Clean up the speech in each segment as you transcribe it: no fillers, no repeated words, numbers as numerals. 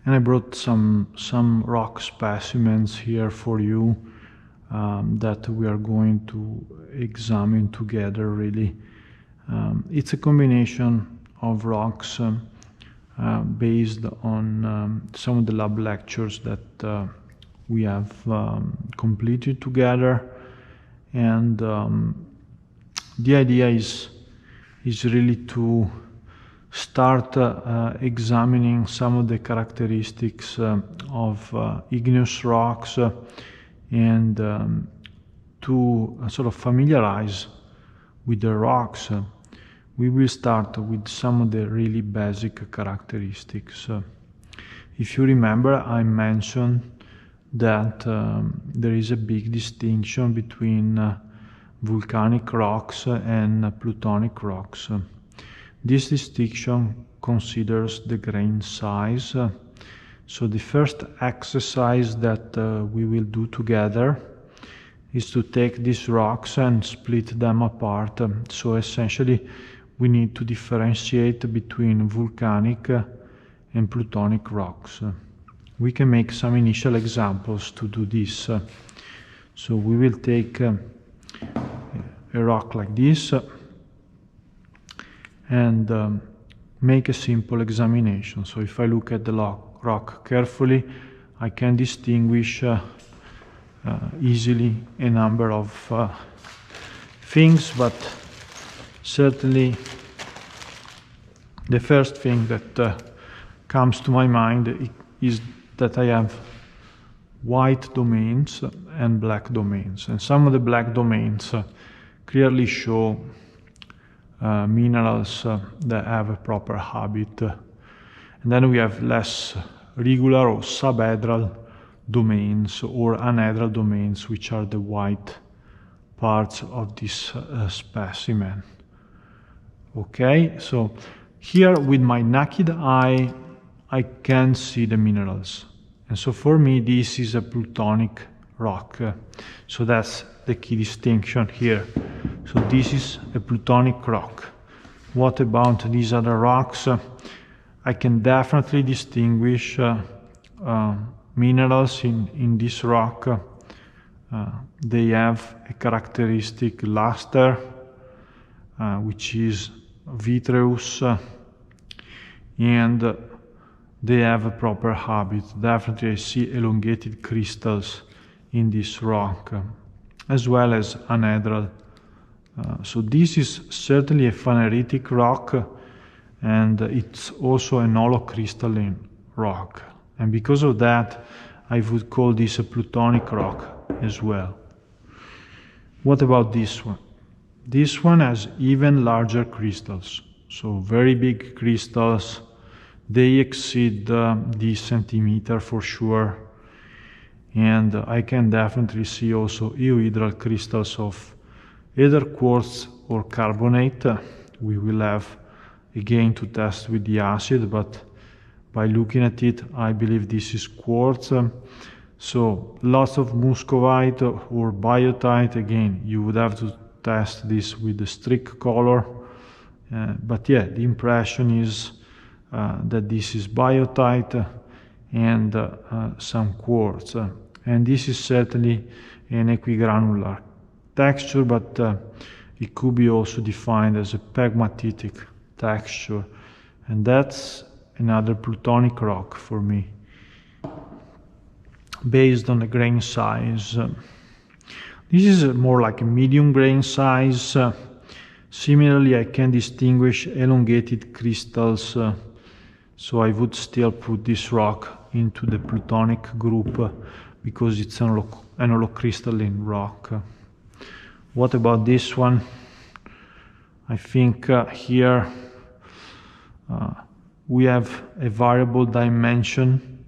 And I brought some rock specimens here for you that we are going to examine together, really. It's a combination of rocks based on some of the lab lectures that we have completed together. And the idea is really to start examining some of the characteristics of igneous rocks and to sort of familiarize with the rocks. We will start with some of the really basic characteristics. If you remember, I mentioned that there is a big distinction between volcanic rocks and plutonic rocks. This distinction considers the grain size. So the first exercise that we will do together is to take these rocks and split them apart. So essentially we need to differentiate between volcanic and plutonic rocks. We can make some initial examples to do this. So we will take a rock like this and make a simple examination. So if I look at the rock carefully, I can distinguish easily a number of things, but certainly the first thing that comes to my mind is that I have white domains and black domains, and some of the black domains clearly show minerals that have a proper habit, and then we have less regular or subhedral domains or anhedral domains, which are the white parts of this specimen. Okay, so here with my naked eye I can see the minerals, and so for me this is a plutonic rock. So that's the key distinction here. So this is a plutonic rock. What about these other rocks? I can definitely distinguish minerals in this rock. They have a characteristic luster, which is vitreous, and they have a proper habit. Definitely I see elongated crystals in this rock, as well as anhedral. So this is certainly a phaneritic rock, and it's also an holocrystalline rock. And because of that, I would call this a plutonic rock as well. What about this one? This one has even larger crystals, so very big crystals. They exceed the centimeter for sure, and I can definitely see also euhedral crystals of either quartz or carbonate. We will have again to test with the acid, but by looking at it, I believe this is quartz. So lots of muscovite or biotite. Again, you would have to test this with the strict color, but yeah, the impression is that this is biotite and some quartz, and this is certainly an equigranular texture, but it could be also defined as a pegmatitic texture, and that's another plutonic rock for me based on the grain size. This is more like a medium grain size. Similarly, I can distinguish elongated crystals, so I would still put this rock into the plutonic group because it's an holocrystalline rock. What about this one? I think here we have a variable dimension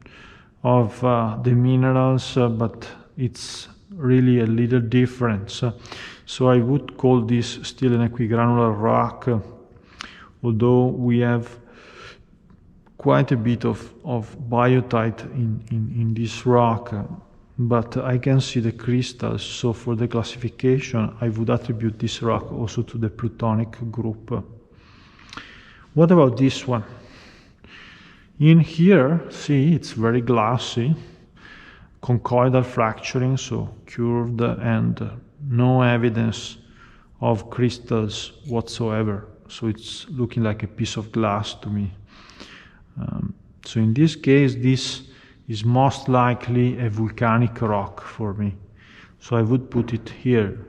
of the minerals, but it's really a little different. So I would call this still an equigranular rock, although we have quite a bit of biotite in this rock, but I can see the crystals. So for the classification, I would attribute this rock also to the plutonic group. What about this one? In here, see, it's very glassy, conchoidal fracturing, so curved, and no evidence of crystals whatsoever. So it's looking like a piece of glass to me. So in this case, this is most likely a volcanic rock for me. So I would put it here.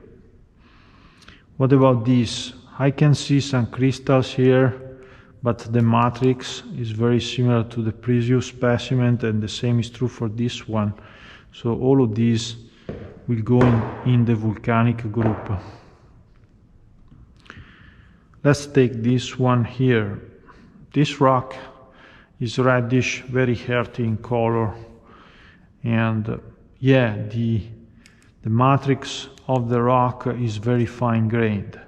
What about this? I can see some crystals here, but the matrix is very similar to the previous specimen, and the same is true for this one. So all of these will go in the volcanic group. Let's take this one here. This rock is reddish, very earthy in color, and yeah, the matrix of the rock is very fine-grained.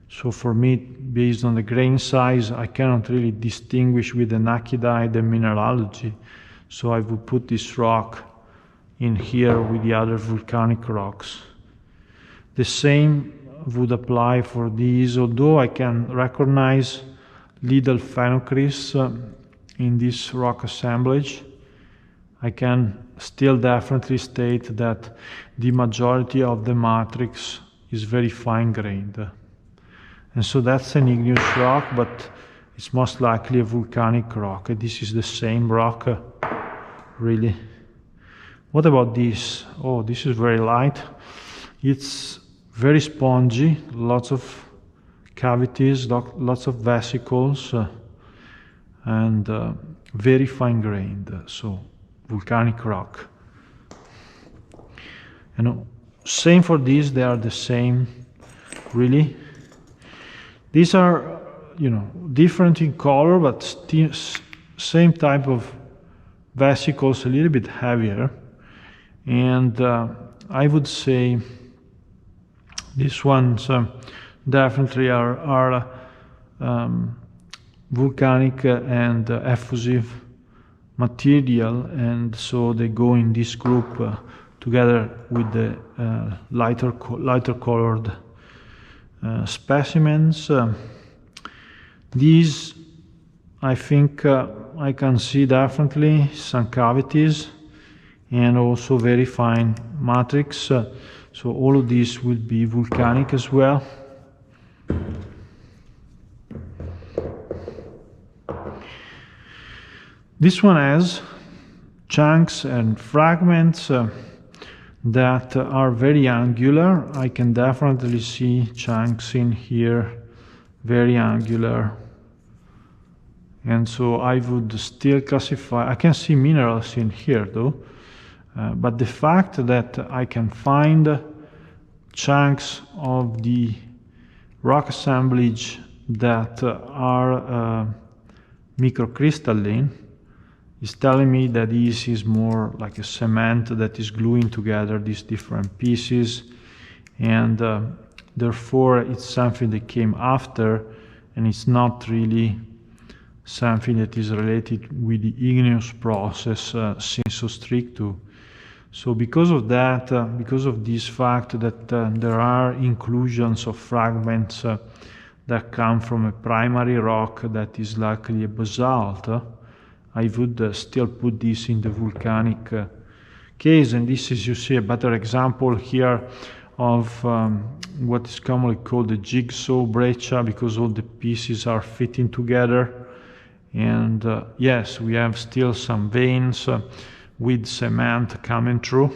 So for me, based on the grain size, I cannot really distinguish with the Nakidite and Mineralogy. So I would put this rock in here with the other volcanic rocks. The same would apply for these, although I can recognize little phenocrysts in this rock assemblage. I can still definitely state that the majority of the matrix is very fine-grained. And so that's an igneous rock, but it's most likely a volcanic rock. And this is the same rock, really. What about this? Oh, this is very light. It's very spongy, lots of cavities, lots of vesicles, and very fine-grained. So volcanic rock. And same for these, they are the same, really. These are, different in color, but still same type of vesicles, a little bit heavier. And I would say these ones definitely are volcanic and effusive material, and so they go in this group together with the lighter colored specimens. These, I think, I can see definitely some cavities and also very fine matrix. So all of these will be volcanic as well. This one has chunks and fragments that are very angular. I can definitely see chunks in here, very angular. And so I would still classify, I can see minerals in here though, but the fact that I can find chunks of the rock assemblage that are microcrystalline is telling me that this is more like a cement that is gluing together these different pieces, and therefore it's something that came after, and it's not really something that is related with the igneous process sensu stricto. So because of that, because of this fact that there are inclusions of fragments that come from a primary rock that is likely a basalt, I would still put this in the volcanic case. And this is, you see, a better example here of what is commonly called the jigsaw breccia, because all the pieces are fitting together. And yes, we have still some veins with cement coming through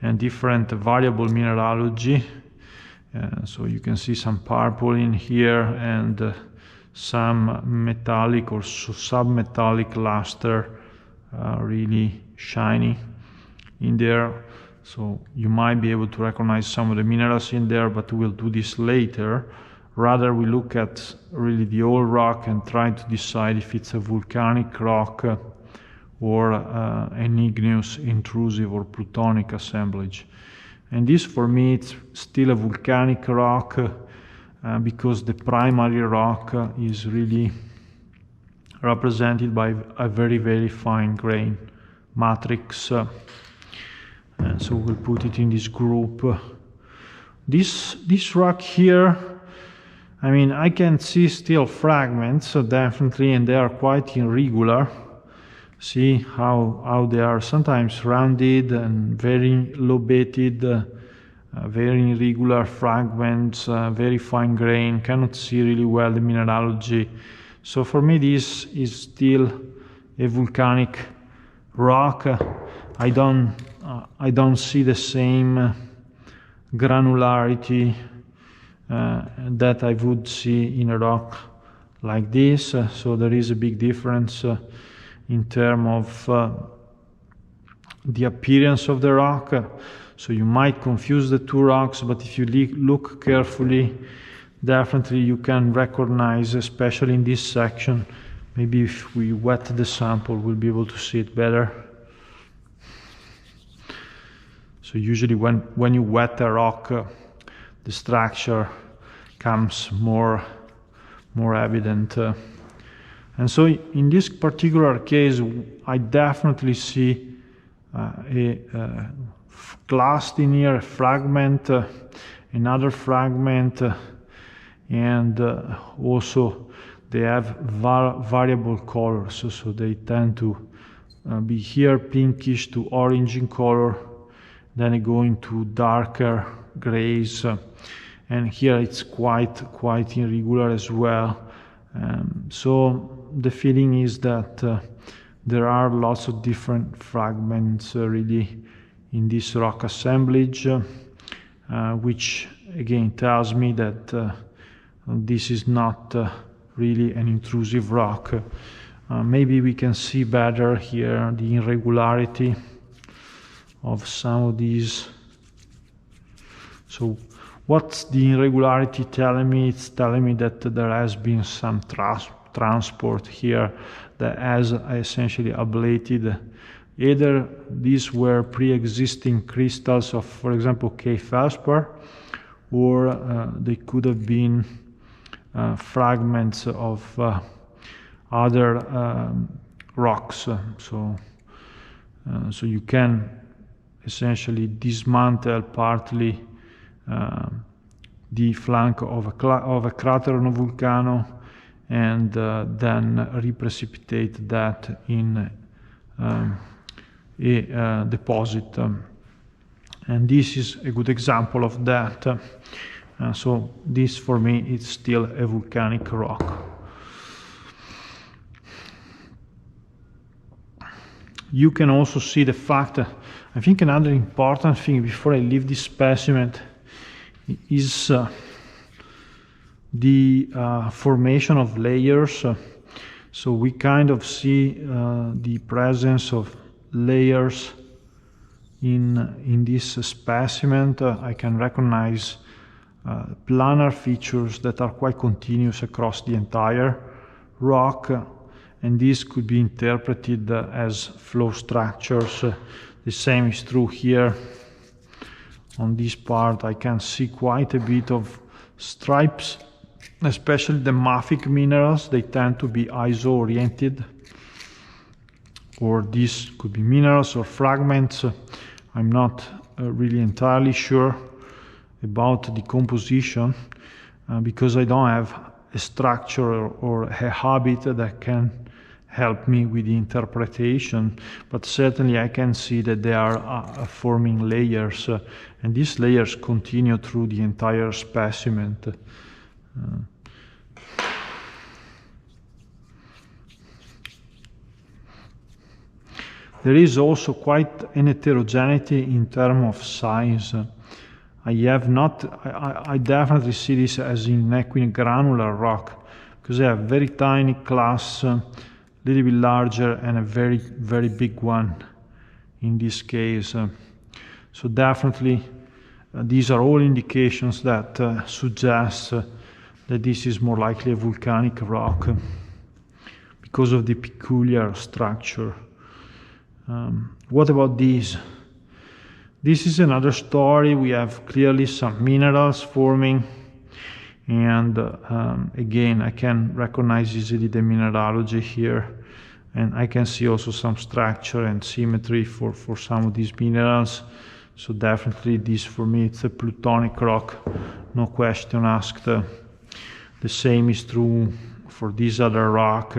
and different variable mineralogy. So you can see some purple in here and some metallic or submetallic luster, really shiny in there. So you might be able to recognize some of the minerals in there, but we'll do this later. Rather, we look at really the old rock and try to decide if it's a volcanic rock or an igneous, intrusive or plutonic assemblage. And this, for me, it's still a volcanic rock because the primary rock is really represented by a very, very fine grain matrix. And so we'll put it in this group. This rock here, I mean, I can see still fragments, definitely, and they are quite irregular. See how they are sometimes rounded and very lobated, very irregular fragments, very fine grain, cannot see really well the mineralogy. So for me this is still a volcanic rock. I don't see the same granularity that I would see in a rock like this. So there is a big difference in terms of the appearance of the rock. So you might confuse the two rocks, but if you look carefully, definitely you can recognize, especially in this section. Maybe if we wet the sample, we'll be able to see it better. So usually when you wet a rock, the structure comes more evident. And so in this particular case, I definitely see a clast in here, a fragment, another fragment, and also they have variable colors. So they tend to be here pinkish to orange in color, then go into darker grays, and here it's quite irregular as well. So the feeling is that there are lots of different fragments really in this rock assemblage, which again tells me that this is not really an intrusive rock. Maybe we can see better here the irregularity of some of these. So what's the irregularity telling me? It's telling me that there has been some transport here that has essentially ablated. Either these were pre-existing crystals of, for example, K-feldspar, or they could have been fragments of other rocks. So you can essentially dismantle partly the flank of a crater on a volcano, and then reprecipitate that in a deposit. And this is a good example of that. So this for me is still a volcanic rock. You can also see the fact, I think another important thing before I leave this specimen is the formation of layers. So we kind of see the presence of layers in this specimen. I can recognize planar features that are quite continuous across the entire rock, and this could be interpreted as flow structures. The same is true here. On this part I can see quite a bit of stripes, especially the mafic minerals. They tend to be iso-oriented, or these could be minerals or fragments. I'm not really entirely sure about the composition because I don't have a structure or a habit that can help me with the interpretation, but certainly I can see that they are forming layers, and these layers continue through the entire specimen. There is also quite an heterogeneity in terms of size. I definitely see this as an equigranular rock, because I have very tiny clasts, a little bit larger, and a very big one in this case. So definitely these are all indications that suggest that this is more likely a volcanic rock because of the peculiar structure. What about these? This is another story. We have clearly some minerals forming, and again I can recognize easily the mineralogy here, and I can see also some structure and symmetry for some of these minerals. So definitely this for me it's a plutonic rock, no question asked. The same is true for this other rock.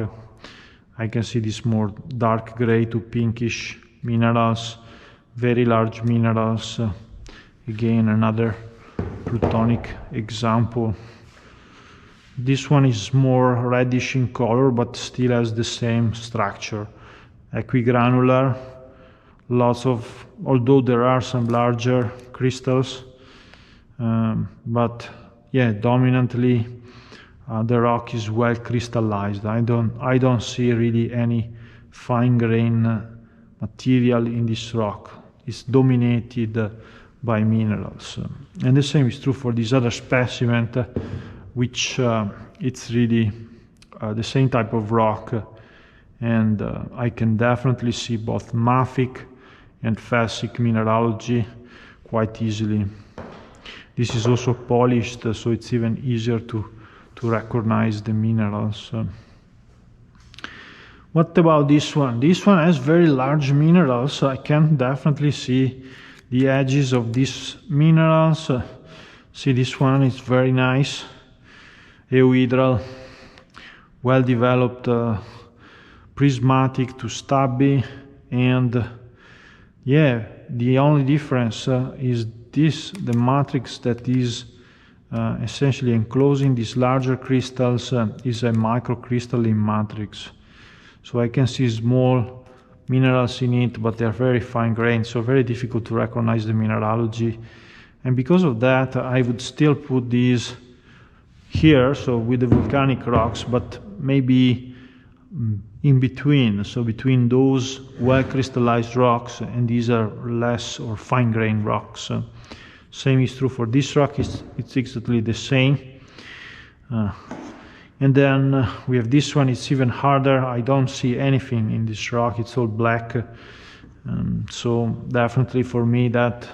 I can see these more dark gray to pinkish minerals, very large minerals. Again, another plutonic example. This one is more reddish in color, but still has the same structure. Equigranular, although there are some larger crystals, but yeah, dominantly the rock is well crystallized. I don't see really any fine grain material in this rock. It's dominated by minerals. And the same is true for this other specimen, which it's really the same type of rock, and I can definitely see both mafic and fasic mineralogy quite easily. This is also polished, so it's even easier to recognize the minerals. What about this one? This one has very large minerals. I can definitely see the edges of these minerals. See, this one is very nice. Euhedral, well developed, prismatic to stubby, and yeah, the only difference is this, the matrix that is essentially enclosing these larger crystals is a microcrystalline matrix. So I can see small minerals in it, but they're very fine grained, so very difficult to recognize the mineralogy. And because of that, I would still put these here, so with the volcanic rocks, but maybe in between, so between those well crystallized rocks and these are less or fine grained rocks. Same is true for this rock, it's exactly the same. And then we have this one, it's even harder. I don't see anything in this rock, it's all black. So definitely for me that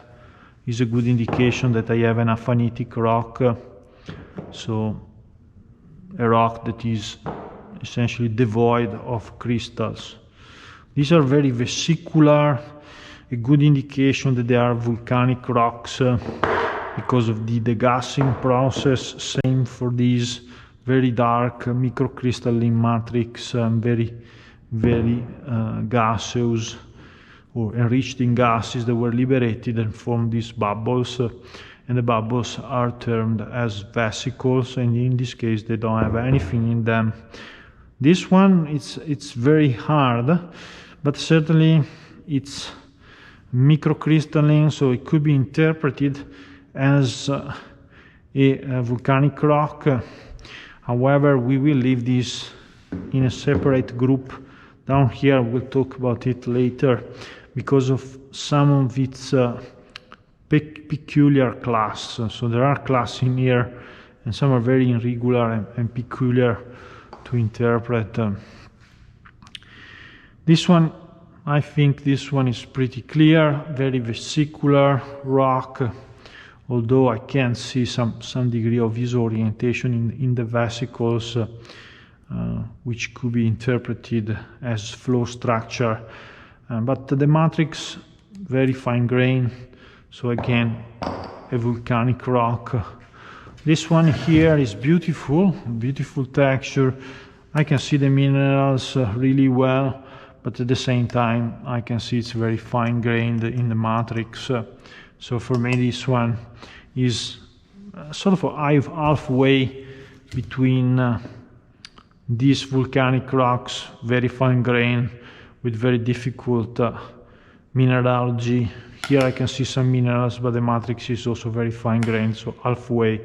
is a good indication that I have an aphanitic rock. So a rock that is essentially devoid of crystals. These are very vesicular, a good indication that they are volcanic rocks because of the degassing process. Same for these very dark microcrystalline matrix, very gaseous or enriched in gases that were liberated and formed these bubbles. And the bubbles are termed as vesicles, and in this case they don't have anything in them. This one, it's very hard, but certainly it's microcrystalline, so it could be interpreted as a volcanic rock. However, we will leave this in a separate group. Down here, we'll talk about it later, because of some of its peculiar class. So there are classes in here, and some are very irregular and peculiar to interpret. This one, I think this one is pretty clear, very vesicular rock, although I can see some degree of disorientation in the vesicles, which could be interpreted as flow structure. But the matrix, very fine grain, so again, a volcanic rock. This one here is beautiful texture. I can see the minerals really well, but at the same time, I can see it's very fine grained in the matrix. So for me, this one is sort of halfway between these volcanic rocks, very fine grain, with very difficult mineralogy. Here I can see some minerals, but the matrix is also very fine grained, so halfway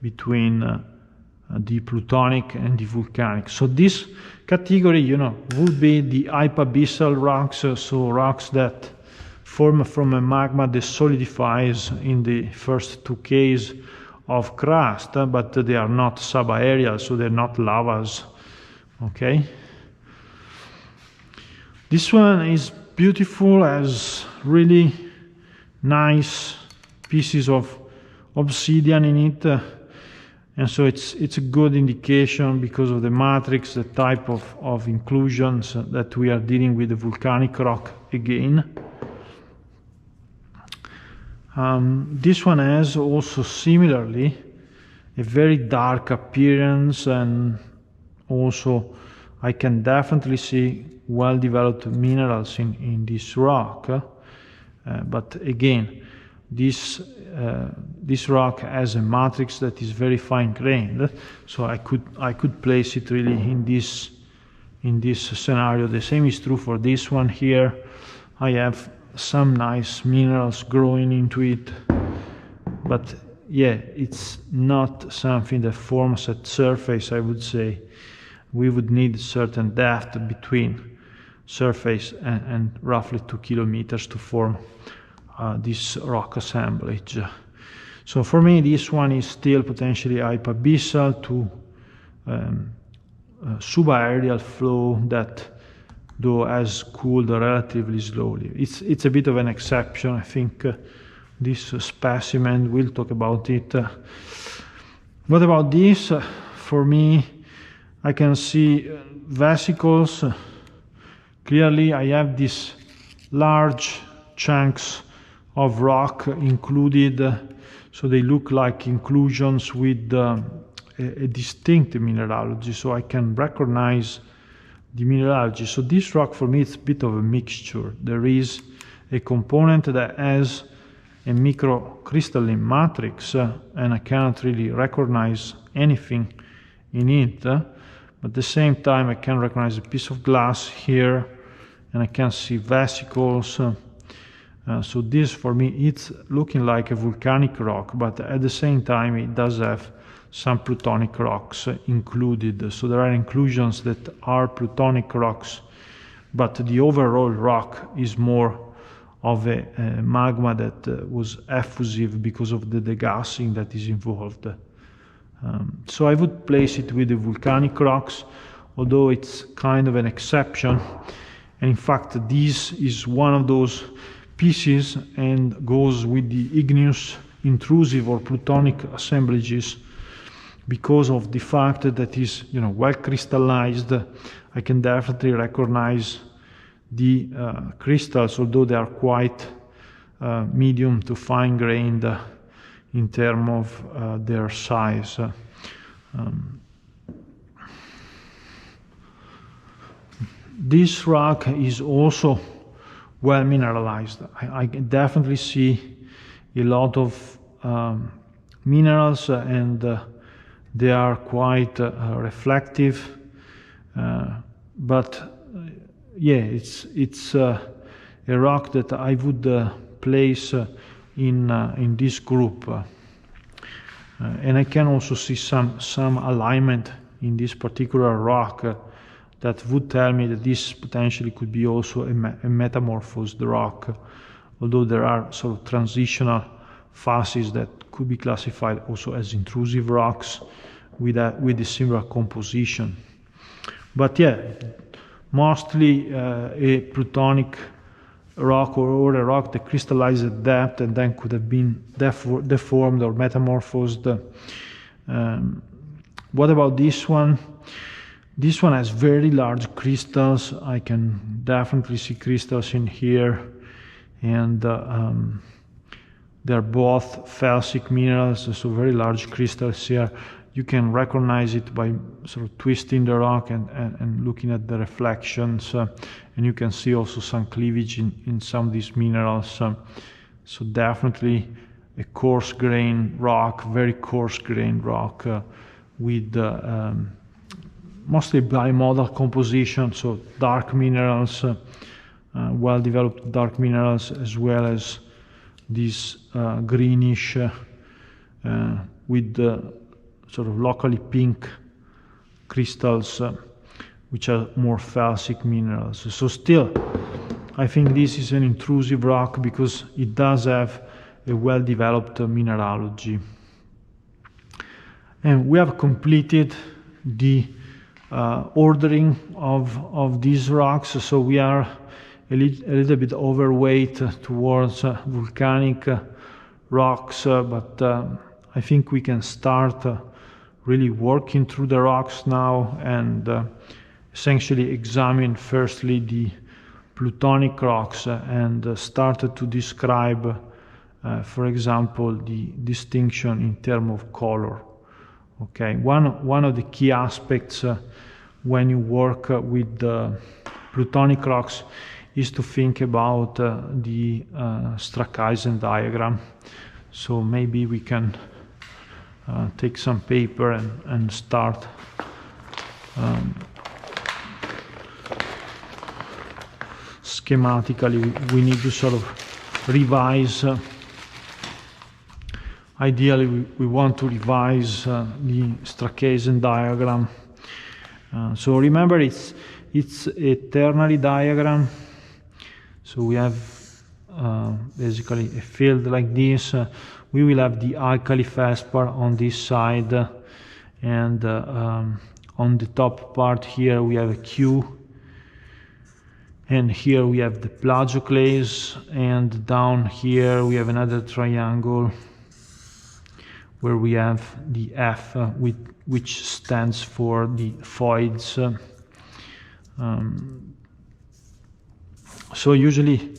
between the plutonic and the volcanic. So this category, would be the hypabyssal rocks, so rocks that form from a magma that solidifies in the first 2 Ks of crust, but they are not subaerial, so they're not lavas. Okay. This one is beautiful, has really nice pieces of obsidian in it, and so it's a good indication because of the matrix, the type of inclusions that we are dealing with the volcanic rock again. This one has also similarly a very dark appearance, and also I can definitely see well-developed minerals in this rock, but again, this rock has a matrix that is very fine-grained, so I could place it really in this scenario. The same is true for this one here. I have some nice minerals growing into it, but yeah, it's not something that forms at surface. I would say we would need a certain depth between surface and roughly 2 kilometers to form this rock assemblage. So for me, this one is still potentially hypabyssal to subaerial flow that though has cooled relatively slowly. It's a bit of an exception. I think this specimen, we'll talk about it. What about this? For me, I can see vesicles. Clearly, I have these large chunks of rock included, so they look like inclusions with a distinct mineralogy, so I can recognize the mineralogy. So this rock for me it's a bit of a mixture. There is a component that has a microcrystalline matrix and I cannot really recognize anything in it, but at the same time I can recognize a piece of glass here and I can see vesicles. So this for me it's looking like a volcanic rock, but at the same time it does have some plutonic rocks included. So there are inclusions that are plutonic rocks, but the overall rock is more of a magma that was effusive because of the degassing that is involved. So I would place it with the volcanic rocks, although it's kind of an exception. And in fact, this is one of those pieces and goes with the igneous, intrusive or plutonic assemblages because of the fact that is, well crystallized. I can definitely recognize the crystals, although they are quite medium to fine-grained in terms of their size. This rock is also well mineralized. I can definitely see a lot of minerals and they are quite reflective, but yeah, it's a rock that I would place in this group, and I can also see some alignment in this particular rock that would tell me that this potentially could be also a metamorphosed rock, although there are sort of transitional phases that could be classified also as intrusive rocks with a similar composition. But yeah, mostly a plutonic rock or a rock that crystallized at depth and then could have been deformed or metamorphosed. What about this one? This one has very large crystals. I can definitely see crystals in here, and they're both felsic minerals, so very large crystals here. You can recognize it by sort of twisting the rock and looking at the reflections, and you can see also some cleavage in some of these minerals. So definitely a coarse grain rock, very coarse grain rock with mostly bimodal composition, so dark minerals, well-developed dark minerals, as well as these greenish with sort of locally pink crystals, which are more felsic minerals. So still, I think this is an intrusive rock because it does have a well-developed mineralogy. And we have completed the ordering of these rocks, so we are a little bit overweight towards volcanic rocks, but I think we can start really working through the rocks now and essentially examine firstly the plutonic rocks and start to describe, for example, the distinction in terms of color. Okay, one of the key aspects when you work with the plutonic rocks is to think about the Strachyzen diagram. So maybe we can take some paper and start schematically. We need to sort of revise. Ideally, we want to revise the Strachyzen diagram. So remember, it's a ternary diagram. So we have basically a field like this. We will have the alkali feldspar on this side, and on the top part here we have a Q, and here we have the plagioclase, and down here we have another triangle where we have the F, which stands for the voids. So usually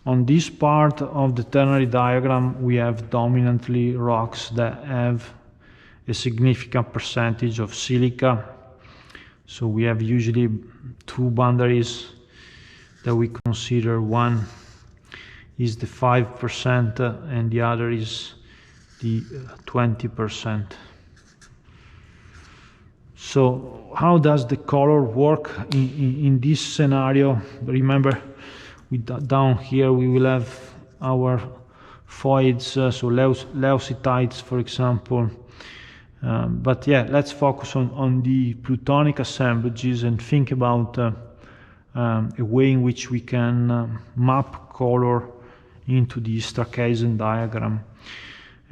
on this part of the ternary diagram we have dominantly rocks that have a significant percentage of silica. So we have usually two boundaries that we consider. One is the 5% and the other is the 20%. So how does the color work in this scenario? Remember, down here we will have our voids, so leucitides, for example. But yeah, let's focus on the plutonic assemblages and think about a way in which we can map color into the Strachyzen diagram.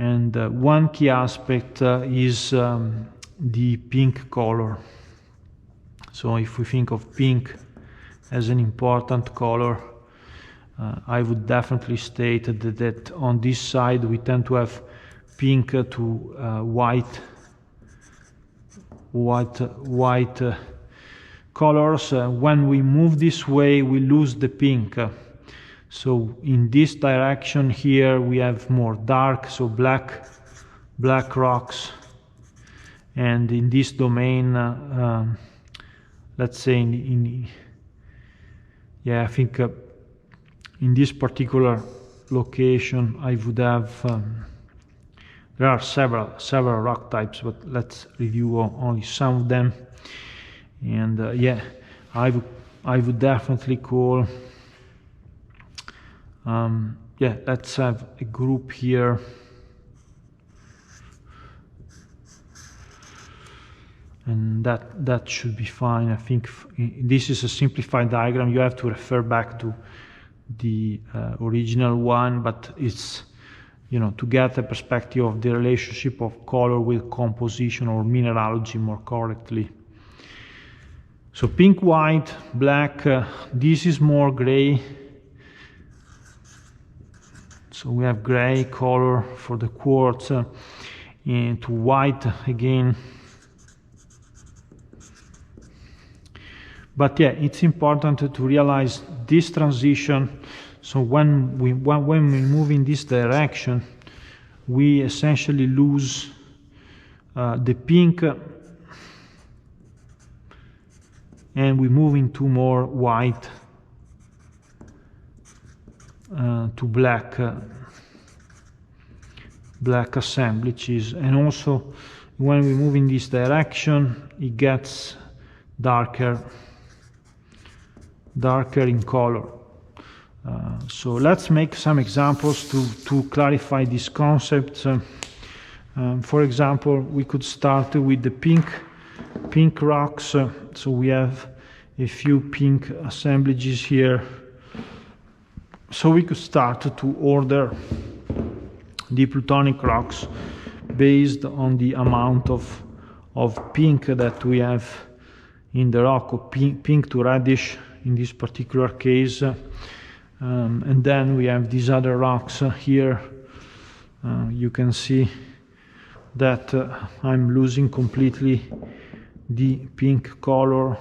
And one key aspect is the pink color. So if we think of pink as an important color, I would definitely state that on this side we tend to have pink to white colors. When we move this way we lose the pink. So in this direction here we have more dark, so black rocks, and in this domain, let's say I think in this particular location I would have there are several rock types, but let's review only some of them. And yeah, I would definitely call yeah, let's have a group here. And that should be fine. I think this is a simplified diagram. You have to refer back to the original one, but it's, you know, to get a perspective of the relationship of color with composition, or mineralogy more correctly. So pink, white, black, this is more gray. So we have gray color for the quartz, and to white again. But yeah, it's important to realize this transition. So when we move in this direction, we essentially lose the pink, and we move into more white to black assemblages. And also when we move in this direction it gets darker in color. So let's make some examples to clarify these concepts. For example, we could start with the pink rocks. So we have a few pink assemblages here. So we could start to order the plutonic rocks based on the amount of pink that we have in the rock, or pink to reddish in this particular case. And then we have these other rocks here. You can see that I'm losing completely the pink color,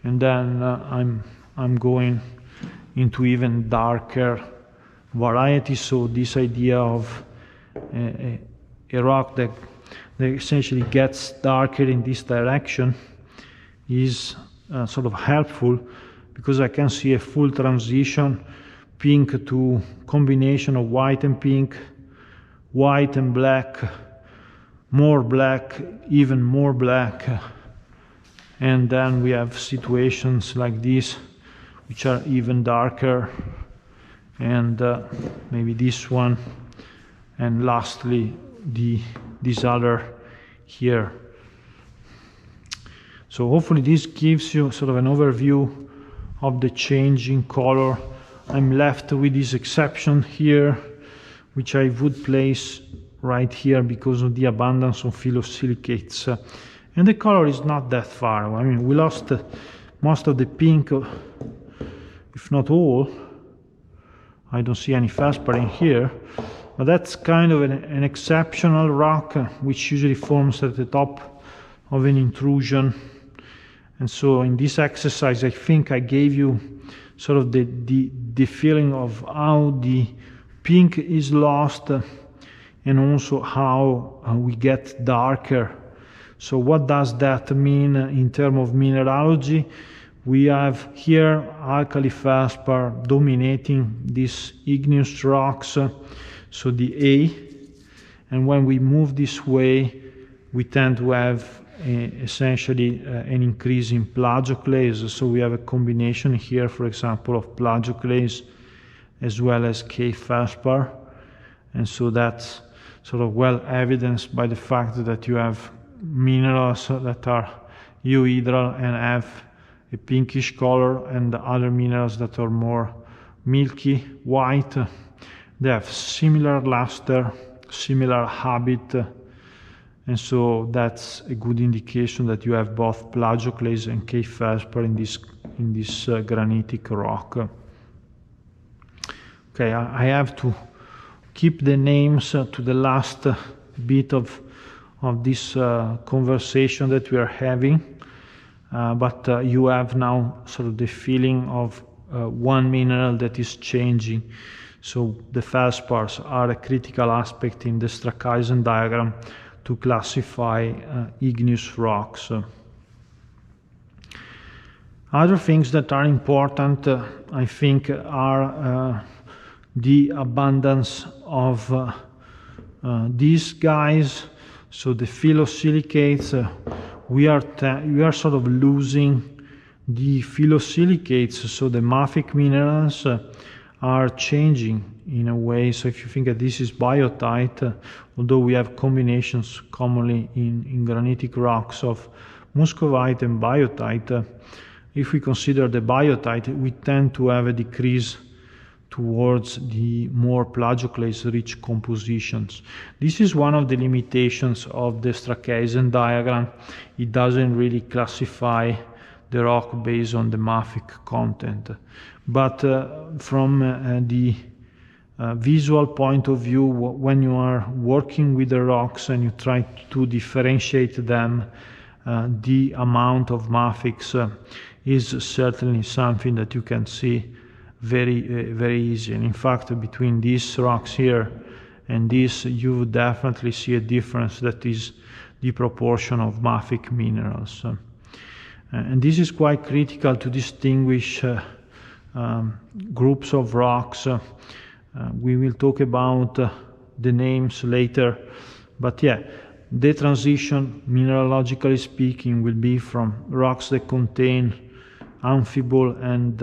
and then I'm going into even darker varieties. So this idea of a rock that essentially gets darker in this direction is sort of helpful, because I can see a full transition, pink to combination of white and pink, white and black, more black, even more black, and then we have situations like this which are even darker, and maybe this one, and lastly this other here. So hopefully this gives you sort of an overview of the change in color. I'm left with this exception here, which I would place right here because of the abundance of phyllosilicates. And the color is not that far. I mean, we lost most of the pink, if not all. I don't see any feldspar in here, but that's kind of an exceptional rock, which usually forms at the top of an intrusion. And so in this exercise, I think I gave you sort of the feeling of how the pink is lost, and also how we get darker. So what does that mean in terms of mineralogy? We have here alkali feldspar dominating these igneous rocks, so the A, and when we move this way, we tend to have essentially an increase in plagioclase. So we have a combination here, for example, of plagioclase as well as K feldspar, and so that's sort of well evidenced by the fact that you have minerals that are euhedral and have a pinkish color, and the other minerals that are more milky white, they have similar luster, similar habit, and so that's a good indication that you have both plagioclase and K feldspar in this granitic rock. Okay, I have to keep the names to the last bit of this conversation that we are having, but you have now sort of the feeling of one mineral that is changing. So the feldspars are a critical aspect in the Strackhaysen diagram to classify igneous rocks. Other things that are important, I think, are the abundance of these guys. So the phyllosilicates, we are sort of losing the phyllosilicates, so the mafic minerals are changing in a way. So if you think that this is biotite, although we have combinations commonly in granitic rocks of muscovite and biotite, if we consider the biotite, we tend to have a decrease towards the more plagioclase-rich compositions. This is one of the limitations of the Strackhaysen diagram. It doesn't really classify the rock based on the mafic content. But from the visual point of view, when you are working with the rocks and you try to differentiate them, the amount of mafics is certainly something that you can see very easy. And in fact, between these rocks here and this, you would definitely see a difference, that is the proportion of mafic minerals. And this is quite critical to distinguish groups of rocks. We will talk about the names later, but yeah, the transition, mineralogically speaking, will be from rocks that contain amphibole and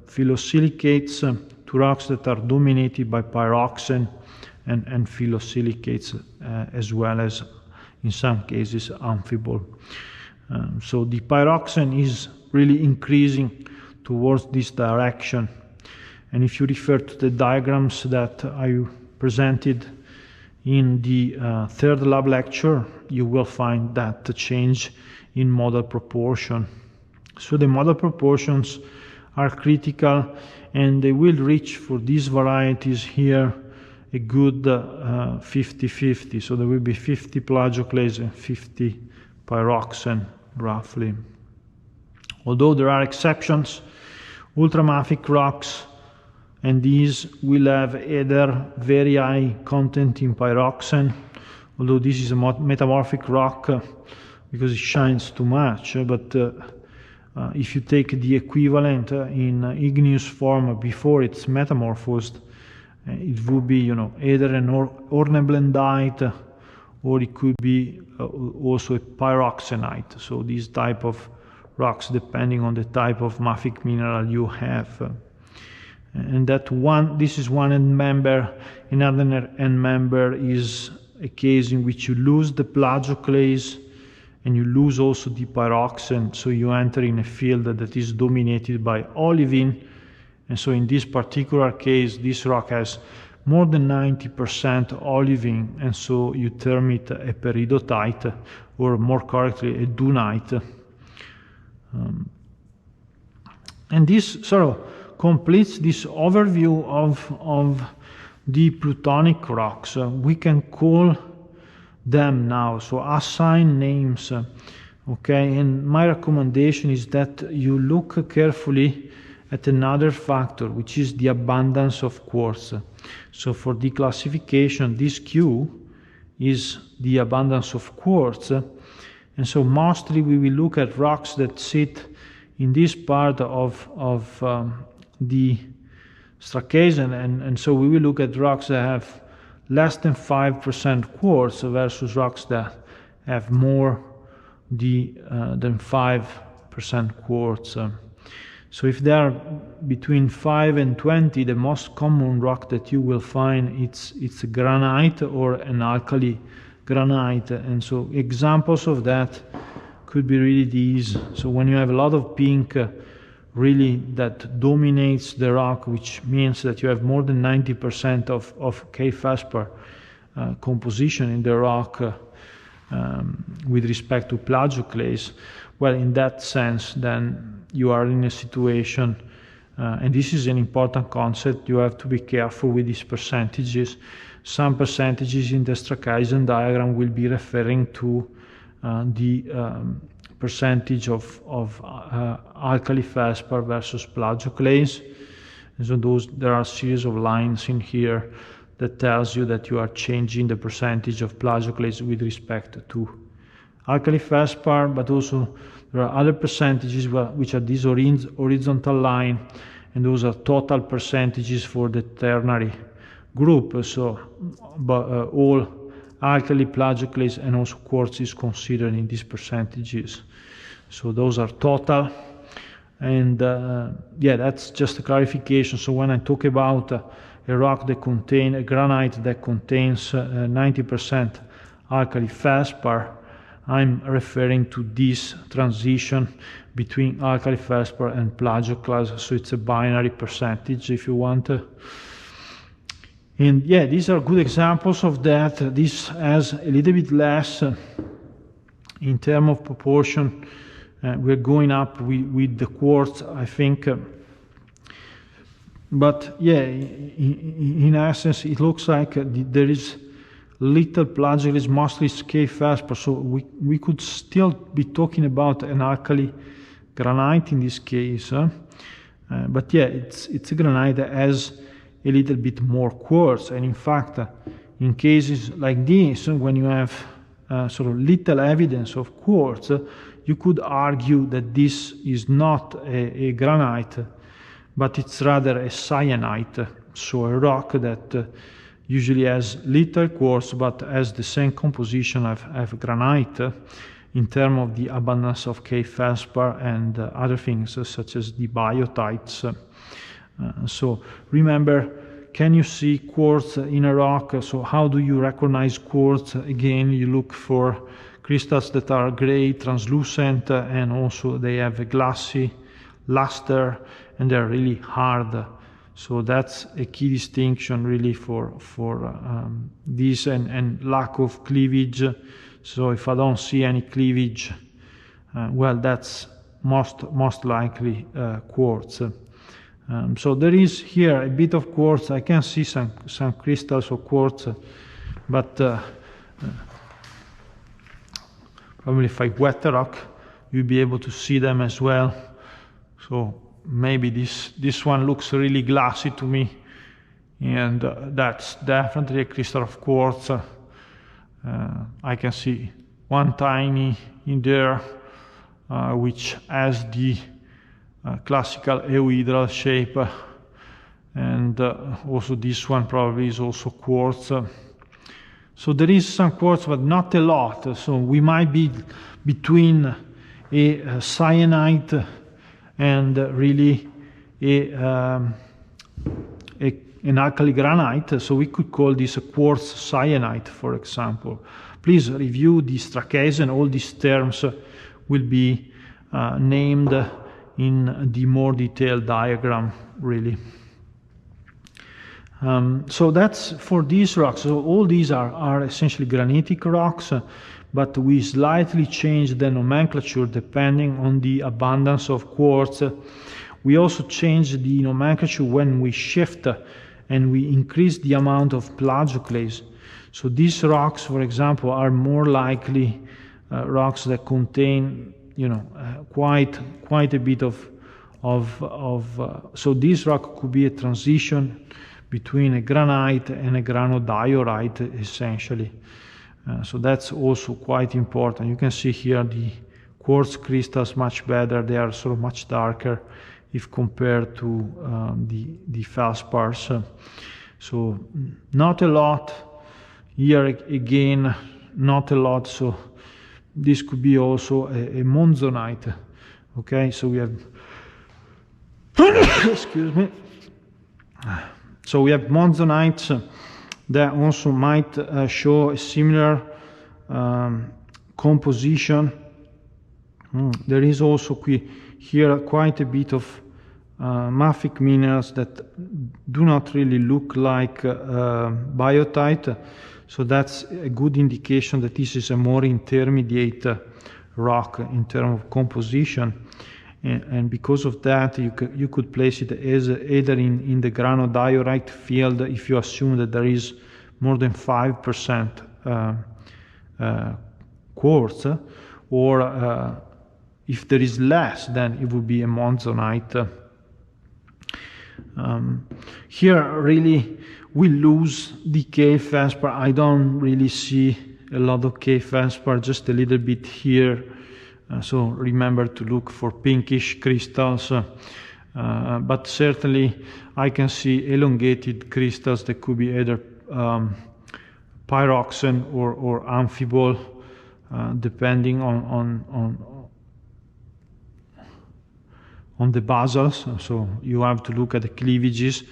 phyllosilicates to rocks that are dominated by pyroxene and phyllosilicates, as well as in some cases amphibole. So the pyroxene is really increasing towards this direction, and if you refer to the diagrams that I presented in the third lab lecture, you will find that change in model proportion. So the model proportions are critical, and they will reach for these varieties here a good 50-50. So there will be 50 plagioclase and 50 pyroxene roughly. Although there are exceptions, ultramafic rocks, and these will have either very high content in pyroxene, although this is a metamorphic rock because it shines too much, but if you take the equivalent in igneous form before it's metamorphosed, it would be, you know, either an ornblendite, or it could be also a pyroxenite. So these type of rocks, depending on the type of mafic mineral you have. And that one, this is one end member. Another end member is a case in which you lose the plagioclase and you lose also the pyroxene, so you enter in a field that is dominated by olivine. And so in this particular case, this rock has more than 90% olivine, and so you term it a peridotite, or more correctly, a dunite. And this sort of completes this overview of the plutonic rocks. We can call them now, so assign names, okay? And my recommendation is that you look carefully at another factor, which is the abundance of quartz. So for the classification, this Q is the abundance of quartz, and so mostly we will look at rocks that sit in this part of the Stracasian, and so we will look at rocks that have less than 5% quartz versus rocks that have more than 5% quartz. So if they are between 5 and 20, the most common rock that you will find, it's a granite or an alkali granite. And so examples of that could be really these. So when you have a lot of pink, really that dominates the rock, which means that you have more than 90% of K-feldspar composition in the rock with respect to plagioclase. Well, in that sense, then you are in a situation, and this is an important concept, you have to be careful with these percentages. Some percentages in the Stracasian diagram will be referring to the percentage of alkali feldspar versus plagioclase. And so there are a series of lines in here that tells you that you are changing the percentage of plagioclase with respect to alkali feldspar, but also there are other percentages which are this horizontal line, and those are total percentages for the ternary group. So all alkali, plagioclase, and also quartz is considered in these percentages. So those are total. And yeah, that's just a clarification. So when I talk about a rock that contains, a granite that contains 90% alkali feldspar, I'm referring to this transition between alkali feldspar and plagioclase, so it's a binary percentage if you want. And yeah, these are good examples of that. This has a little bit less in terms of proportion. We're going up with the quartz, I think. But yeah, in essence, it looks like there is little plagioclase, mostly K-feldspar, so we could still be talking about an alkali granite in this case. But yeah, it's a granite that has a little bit more quartz, and in fact, in cases like this, when you have sort of little evidence of quartz, you could argue that this is not a granite, but it's rather a cyanide, so a rock that usually has little quartz but has the same composition of granite in terms of the abundance of K-feldspar and other things such as the biotites. So remember, can you see quartz in a rock? So how do you recognize quartz? Again, you look for crystals that are gray, translucent, and also they have a glassy luster, and they're really hard. So that's a key distinction really for this and lack of cleavage. So if I don't see any cleavage, well, that's most likely quartz. So there is here a bit of quartz. I can see some crystals of quartz, but probably if I wet the rock, you'll be able to see them as well. So maybe this one looks really glassy to me, and that's definitely a crystal of quartz. I can see one tiny in there, which has the classical euhedral shape, and also this one probably is also quartz. So there is some quartz, but not a lot. So we might be between a cyanide and really an alkali granite. So we could call this a quartz cyanide, for example. Please review this tracase, and all these terms will be named in the more detailed diagram, really. So that's for these rocks. So all these are essentially granitic rocks, but we slightly change the nomenclature depending on the abundance of quartz. We also change the nomenclature when we shift and we increase the amount of plagioclase. So these rocks, for example, are more likely rocks that contain, quite a bit of so this rock could be a transition between a granite and a granodiorite, essentially. So that's also quite important. You can see here the quartz crystals much better. They are sort of much darker if compared to the feldspars. So not a lot. Here again, not a lot. So this could be also a monzonite. Okay, so we have excuse me. So we have monzonites that also might show a similar composition. There is also here quite a bit of mafic minerals that do not really look like biotite. So that's a good indication that this is a more intermediate rock in terms of composition. And because of that, you could place it as either in the granodiorite field if you assume that there is more than 5% quartz, or if there is less, then it would be a monzonite. Here really we lose the K-feldspar. I don't really see a lot of K-feldspar, just a little bit here. So remember to look for pinkish crystals, but certainly I can see elongated crystals that could be either pyroxene or amphibole, depending on the basals. So you have to look at the cleavages,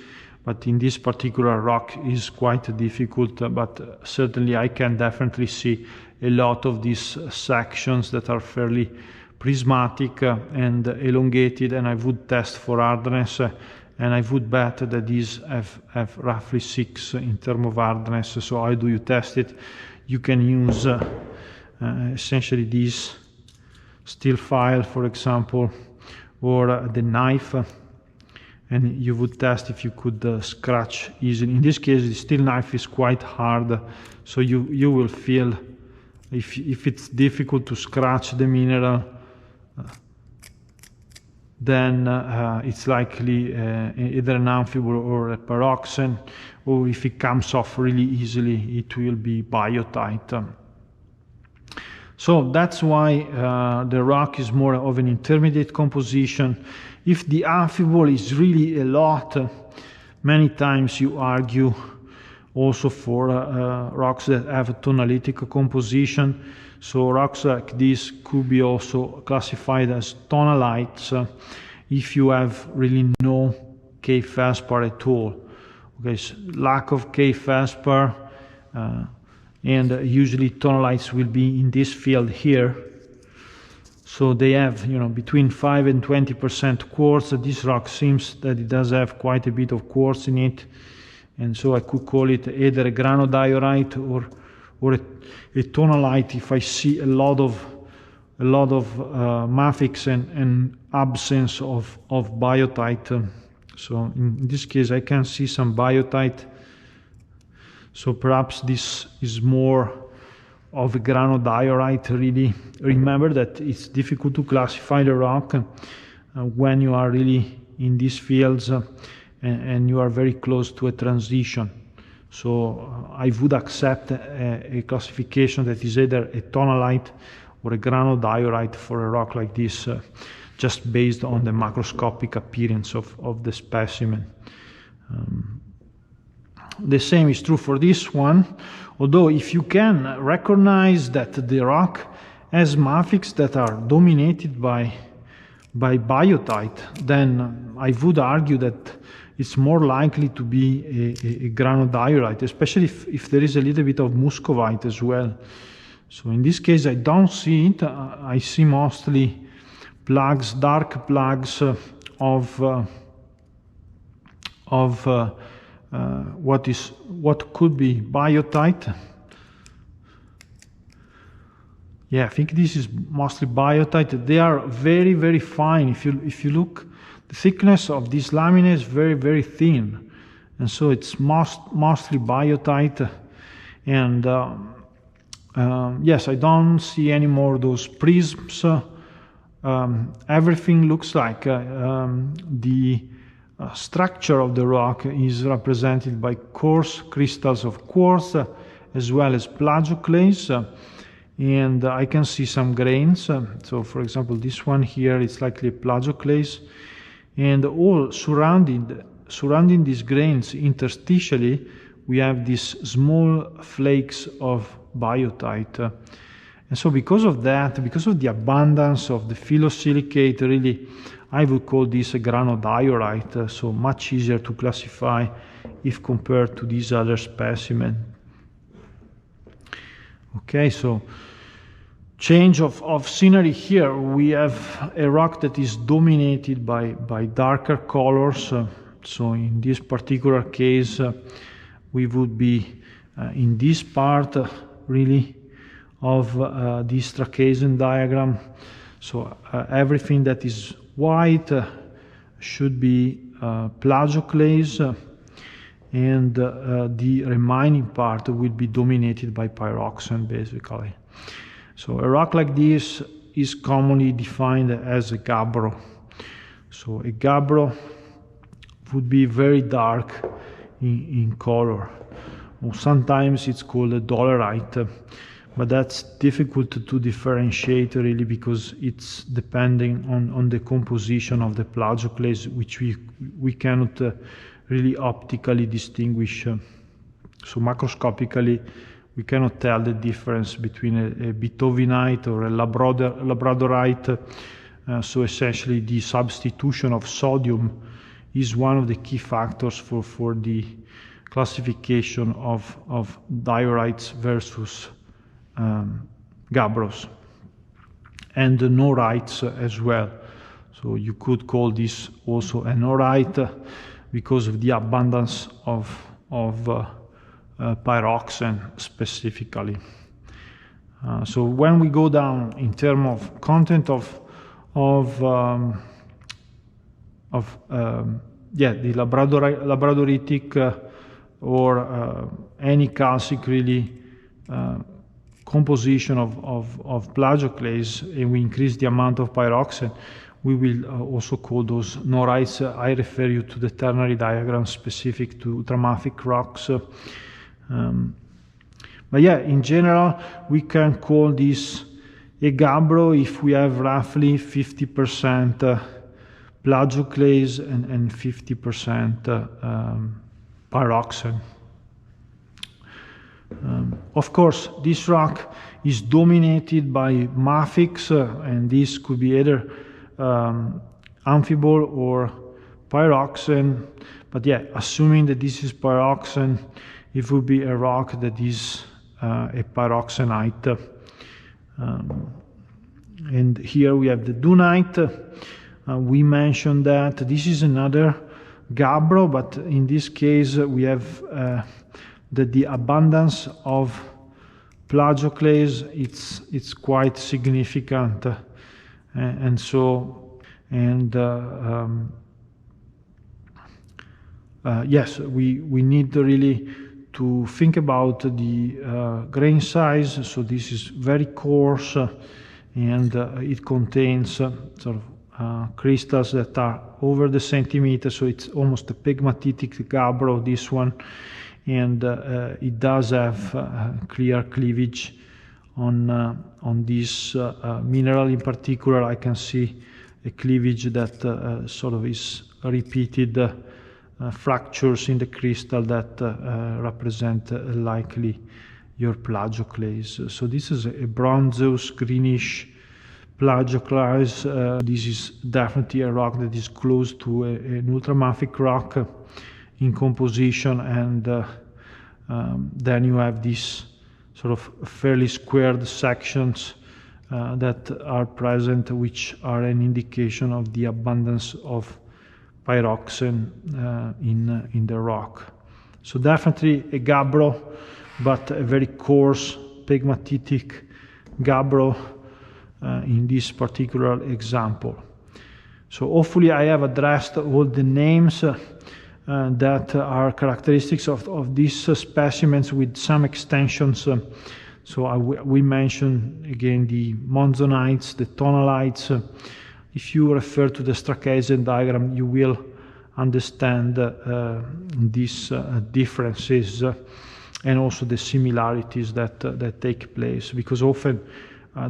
but in this particular rock is quite difficult, but certainly I can definitely see a lot of these sections that are fairly prismatic and elongated, and I would test for hardness, and I would bet that these have roughly 6 in terms of hardness. So how do you test it? You can use essentially this steel file, for example, or the knife, and you would test if you could scratch easily. In this case, the steel knife is quite hard, so you will feel if it's difficult to scratch the mineral, then it's likely either an amphibole or a pyroxene, or if it comes off really easily, it will be biotite. So that's why the rock is more of an intermediate composition. If the amphibole is really a lot, many times you argue also for rocks that have a tonalytic composition. So rocks like this could be also classified as tonalites if you have really no K-feldspar at all. Okay, so lack of K-feldspar, and usually tonalites will be in this field here. So they have, between 5 and 20% quartz. This rock seems that it does have quite a bit of quartz in it, and so I could call it either a granodiorite or a tonalite if I see a lot of mafics and absence of biotite. So in this case I can see some biotite. So perhaps this is more of a granodiorite, really. Remember that it's difficult to classify the rock when you are really in these fields and you are very close to a transition. So I would accept a classification that is either a tonalite or a granodiorite for a rock like this, just based on the macroscopic appearance of the specimen. The same is true for this one, although if you can recognize that the rock has mafics that are dominated by biotite, then I would argue that it's more likely to be a granodiorite, especially if there is a little bit of muscovite as well. So in this case, I don't see it. I see mostly plugs, dark plugs of what could be biotite. Yeah, I think this is mostly biotite. They are very, very fine. If you look, the thickness of this lamina is very, very thin, and so it's mostly biotite. And yes, I don't see any more those prisms. Everything looks like the structure of the rock is represented by coarse crystals of quartz, as well as plagioclase. And I can see some grains. So for example, this one here is likely a plagioclase, and all surrounding these grains interstitially, we have these small flakes of biotite. And so because of that, because of the abundance of the phyllosilicate, really, I would call this a granodiorite, so much easier to classify if compared to these other specimens. Okay, so change of scenery here. We have a rock that is dominated by darker colors. So in this particular case, we would be in this part really of this Strachan diagram. So everything that is white should be plagioclase, and the remaining part will be dominated by pyroxene, basically. So a rock like this is commonly defined as a gabbro. So a gabbro would be very dark in color. Or sometimes it's called a dolerite, but that's difficult to differentiate really, because it's depending on the composition of the plagioclase, which we cannot really optically distinguish. So macroscopically, we cannot tell the difference between a bitovinite or a labradorite. So essentially, the substitution of sodium is one of the key factors for the classification of diorites versus gabbros, and the norites as well. So you could call this also a norite because of the abundance of pyroxene specifically. So when we go down in terms of content of the labradoritic or any calcic really composition of plagioclase, and we increase the amount of pyroxene, we will also call those norites. I refer you to the ternary diagram specific to ultramafic rocks. But yeah, in general, we can call this a gabbro if we have roughly 50% plagioclase and 50% pyroxene. Of course, this rock is dominated by mafics, and this could be either amphibole or pyroxene. But yeah, assuming that this is pyroxene, it would be a rock that is a pyroxenite. And here we have the dunite. We mentioned that this is another gabbro, but in this case we have that the abundance of plagioclase it's quite significant, yes, we need really to think about the grain size. So this is very coarse, and it contains sort of crystals that are over the centimeter, so it's almost a pegmatitic gabbro, this one, and it does have clear cleavage on this mineral in particular, I can see a cleavage that sort of is repeated fractures in the crystal that represent likely your plagioclase. So this is a bronzeous greenish plagioclase. This is definitely a rock that is close to an ultramafic rock in composition, and then you have these sort of fairly squared sections that are present, which are an indication of the abundance of pyroxene in the rock. So definitely a gabbro, but a very coarse pegmatitic gabbro in this particular example. So hopefully I have addressed all the names that are characteristics of these specimens with some extensions. So we mentioned again the monzonites, the tonalites. If you refer to the Strachesian diagram, you will understand these differences and also the similarities that take place, because often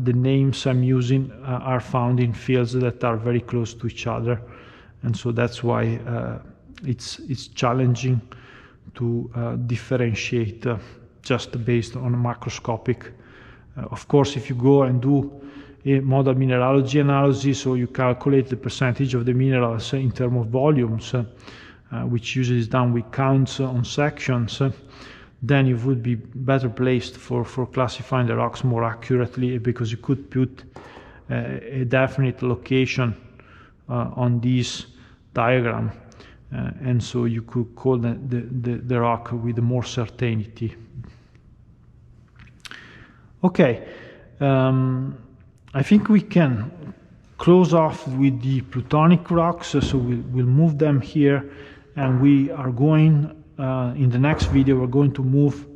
the names I'm using are found in fields that are very close to each other, and so that's why it's challenging to differentiate just based on a macroscopic. Of course, if you go and do a model mineralogy analysis, so you calculate the percentage of the minerals in terms of volumes, which usually is done with counts on sections, then you would be better placed for classifying the rocks more accurately, because you could put a definite location on this diagram, and so you could call the rock with more certainty. Okay, I think we can close off with the plutonic rocks, so we'll move them here, and we are going, in the next video, we're going to move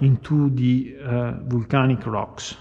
into the volcanic rocks.